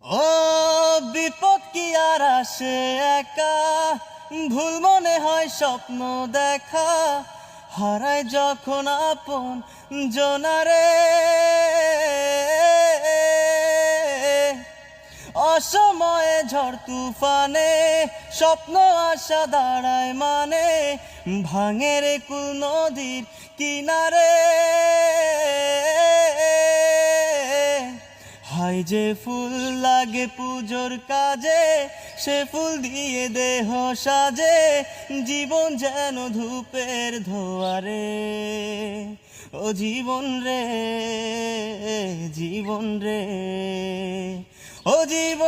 ও বিপদ কি আর আসে একা, ভুল মনে হয় স্বপ্ন দেখা, হারায় যখন আপন জনারে, অসময়ে ঝড় তুফানে স্বপ্ন আশা দাঁড়ায় মানে, ভাঙে রে কুল নদীর কিনারে। হাই যে ফুল লাগে পুজোর কাজে, সে ফুল দিয়ে দেহ সাজে, জীবন যেন ধূপের ধোয়ারে। ও জীবন রে, জীবন রে, ও জীবন